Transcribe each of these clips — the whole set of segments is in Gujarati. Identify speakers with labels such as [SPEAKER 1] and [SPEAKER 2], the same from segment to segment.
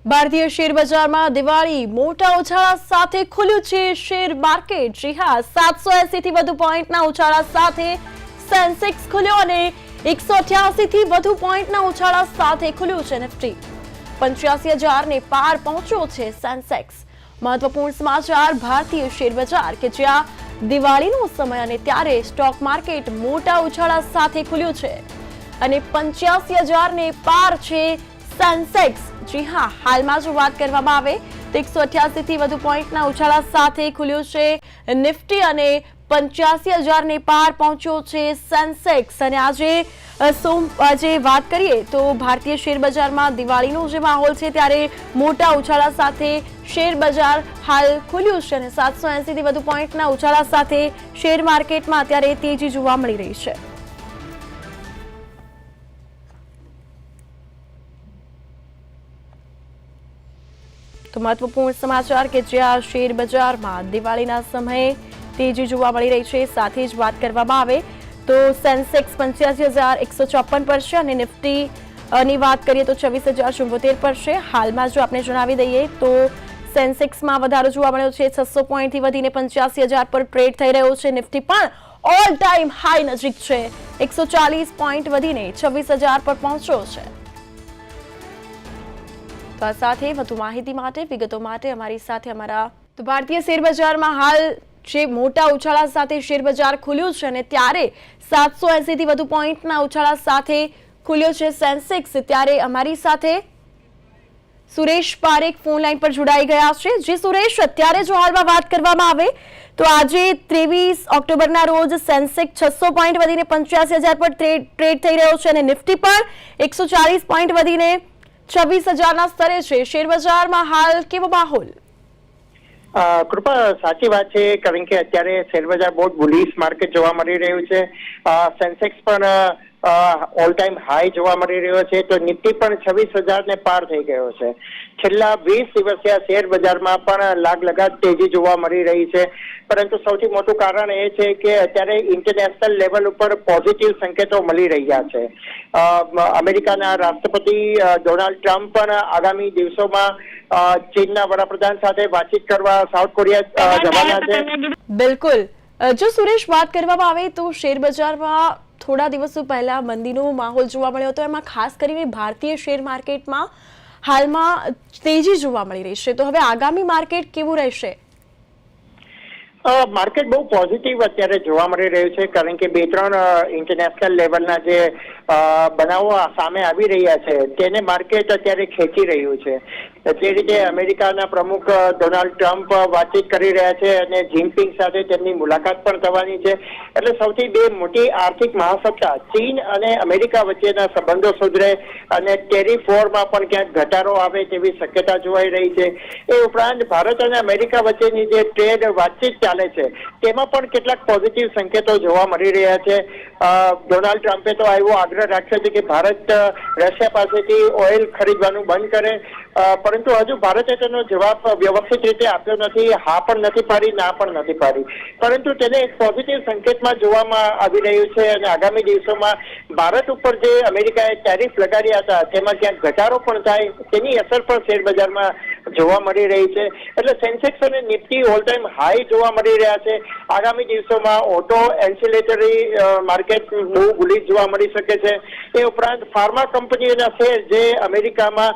[SPEAKER 1] ભારતીય શેર બજારમાં દિવાળી મોટા ઉછાળા સાથે ખુલ્યું છે શેર માર્કેટ। જી હા, 780 થી વધુ પોઈન્ટના ઉછાળા સાથે સેન્સેક્સ ખુલ્યો અને 188 થી વધુ પોઈન્ટના ઉછાળા સાથે ખુલ્યું છે નિફ્ટી। 85,000 ને પાર પહોંચ્યો છે સેન્સેક્સ। મહત્વપૂર્ણ સમાચાર ભારતીય શેર બજાર કે જ્યાં દિવાળીનો સમય અને ત્યારે સ્ટોક માર્કેટ મોટા ઉછાળા સાથે ખુલ્યું છે અને 85,000 ને પાર છે સેન્સેક્સ। જી હા, હાલમાં જો વાત કરવામાં આવે તો 188 થી વધુ પોઈન્ટના ઉછાળા સાથે ખુલ્યું છે નિફ્ટી અને 85,000 ને પાર પહોંચ્યો છે સેન્સેક્સ। અને આજે વાત કરીએ તો ભારતીય શેર બજારમાં દિવાળીનો જે માહોલ છે ત્યારે મોટા ઉછાળા સાથે શેર બજાર હાલ ખુલ્યું છે અને 780 થી વધુ પોઈન્ટના ઉછાળા સાથે શેર માર્કેટમાં અત્યારે તેજી જોવા મળી રહી છે। તો મહત્વપૂર્ણ સમાચાર કે જ્યાં શેર બજારમાં દિવાળીના સમયે તેજી જોવા મળી રહી છે। સાથે જ વાત કરવામાં આવે તો સેન્સેક્સ 85,154 પર છે અને નિફ્ટી ની વાત કરીએ તો 24,074 પર છે। હાલમાં જો આપણે જણાવી દઈએ તો સેન્સેક્સમાં વધારો જોવા મળ્યો છે, 600 પોઈન્ટથી વધીને 85,000 પર ટ્રેડ થઈ રહ્યો છે। નિફ્ટી પણ ઓલ ટાઈમ હાઈ નજીક છે, 140 પોઈન્ટ વધીને 26,000 પર પહોંચ્યો છે। તો આ સાથે વધુ માહિતી માટે વિગતો માટે અમારી સાથે તો ભારતીય શેર બજારમાં હાલ જે મોટા ઉછાળા સાથે શેર બજાર ખુલ્યું છે અને ત્યારે 780 થી વધુ પોઈન્ટના ઉછાળા સાથે ખુલ્યો છે સેન્સેક્સ। ત્યારે અમારી સાથે સુરેશ પારેખ ફોન લાઈન પર જોડાઈ ગયા છે। જે સુરેશ, અત્યારે જો હાલમાં વાત કરવામાં આવે તો આજે 23 ઓક્ટોબરના રોજ સેન્સેક્સ 600 પોઈન્ટ વધીને 85,000 પર ટ્રેડ થઈ રહ્યો છે અને નિફ્ટી પણ 140 પોઈન્ટ વધીને 26,000 ના સ્તરે છે। શેર બજારમાં હાલ કેવો માહોલ?
[SPEAKER 2] કૃપા, સાચી વાત છે, કારણ કે અત્યારે શેર બજાર બહુ બુલિશ માર્કેટ જોવા મળી રહ્યું છે। સેન્સેક્સ પણ ઓલ ટાઈમ હાઈ જોવા મળી રહ્યો છે, તો નિફ્ટી પણ 26,000 ને પાર થઈ ગયો છે। છેલ્લા 20 દિવસીય શેર બજારમાં પણ લાગલગાટ તેજી જોવા મળી રહી છે, પરંતુ સૌથી મોટું કારણ એ છે કે અત્યારે ઇન્ટરનેશનલ લેવલ ઉપર પોઝિટિવ સંકેતો મળી રહ્યા છે। અમેરિકાના રાષ્ટ્રપતિ ડોનાલ્ડ ટ્રમ્પ પણ આગામી દિવસોમાં ચીનના વડાપ્રધાન સાથે વાતચીત કરવા સાઉથ કોરિયા જવાના છે।
[SPEAKER 1] બિલકુલ। જો સુરેશ, વાત કરવામાં આવે તો શેર બજારમાં થોડા દિવસો પહેલા મંદીનો માહોલ જોવા મળ્યો હતો, એમાં ખાસ કરીને ભારતીય શેર માર્કેટમાં હાલમાં તેજી જોવા મળી રહી છે, તો હવે આગામી માર્કેટ કેવું રહેશે?
[SPEAKER 2] માર્કેટ બહુ પોઝિટિવ અત્યારે જોવા મળી રહ્યું છે, કારણ કે 2-3 ઇન્ટરનેશનલ લેવલના જે બનાવો સામે આવી રહ્યા છે તેને માર્કેટ અત્યારે ખેંચી રહ્યું છે। જે રીતે અમેરિકાના પ્રમુખ ડોનાલ્ડ ટ્રમ્પ વાતચીત કરી રહ્યા છે અને જિનપિંગ સાથે તેમની મુલાકાત પણ થવાની છે, એટલે સૌથી બે મોટી આર્થિક મહાસત્તા ચીન અને અમેરિકા વચ્ચેના સંબંધો સુધરે અને ટેરિફ વોરમાં પણ ક્યાંક ઘટાડો આવે તેવી શક્યતા જોવાઈ રહી છે। એ ઉપરાંત ભારત અને અમેરિકા વચ્ચેની જે ટ્રેડ વાતચીત ચાલે છે તેમાં પણ કેટલાક પોઝિટિવ સંકેતો જોવા મળી રહ્યા છે। ડોનાલ્ડ ટ્રમ્પે તો એવો આગ્રહ રાખ્યો છે કે ભારત રશિયા પાસેથી ઓઇલ ખરીદવાનું બંધ કરે, પરંતુ હજુ ભારતે તેનો જવાબ વ્યવસ્થિત રીતે આપ્યો નથી। હા પણ નથી પાડી, ના પણ નથી પાડી, પરંતુ તેને એક પોઝિટિવ સંકેતમાં જોવામાં આવી રહ્યું છે અને આગામી દિવસોમાં ભારત ઉપર જે અમેરિકાએ ટેરિફ લગાડ્યા હતા તેમાં ક્યાંક ઘટાડો પણ થાય તેની અસર પણ શેર બજારમાં જોવા મળી રહી છે। એટલે સેન્સેક્સ અને નિફ્ટી ઓલ ટાઈમ હાઈ જોવા મળી રહ્યા છે। આગામી દિવસોમાં ઓટો એન્સિલેટરી માર્કેટ બહુ બુલિશ જોવા મળી શકે છે। એ ઉપરાંત ફાર્મા કંપનીઓના શેર જે અમેરિકામાં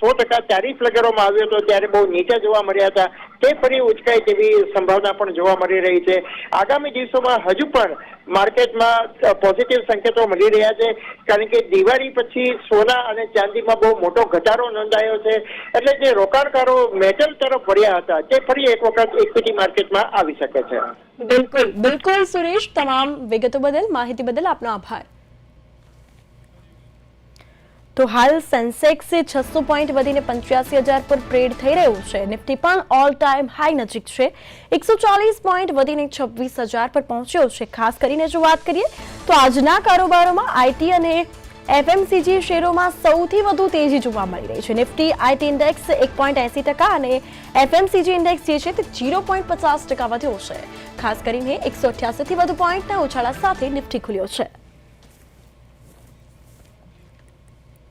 [SPEAKER 2] 100% ટેરિફ લગાડવામાં આવ્યો હતો ત્યારે બહુ નીચે જોવા મળ્યા હતા, તે ફરી ઉચકાય તેવી સંભાવના પણ જોવા મળી રહી છે। આગામી દિવસોમાં હજુ પણ માર્કેટમાં પોઝિટિવ સંકેતો મળી રહ્યા છે, કારણ કે દિવાળી પછી સોના અને ચાંદીમાં બહુ મોટો ઘટાડો નોંધાયો છે, એટલે જે રોકાણકારો મેટલ તરફ વળ્યા હતા તે ફરી એક વખત ઇક્વિટી માર્કેટમાં આવી શકે છે।
[SPEAKER 1] બિલકુલ સુરેશ, તમામ વિગતો બદલ, માહિતી બદલ આપનો આભાર। તો હાલ સેન્સેક્સ 600 પોઈન્ટ વધીને 85,000 પર ટ્રેડ થઈ રહ્યું છે। નિફ્ટી પણ ઓલ ટાઈમ હાઈ નજીક છે, 140 પોઈન્ટ વધીને 26,000 પર પહોંચ્યો છે। ખાસ કરીને જો વાત કરીએ તો આજના કારોબારોમાં આઈટી અને એફએમસીજી શેરોમાં સૌથી વધુ તેજી જોવા મળી રહી છે। નિફ્ટી આઈટી ઇન્ડેક્સ 1.80% અને એફએમસીજી ઇન્ડેક્સ જે છે તે 0.50% વધ્યો છે। ખાસ કરીને 188 થી વધુ પોઈન્ટના ઉછાળા સાથે નિફ્ટી ખુલ્યો છે।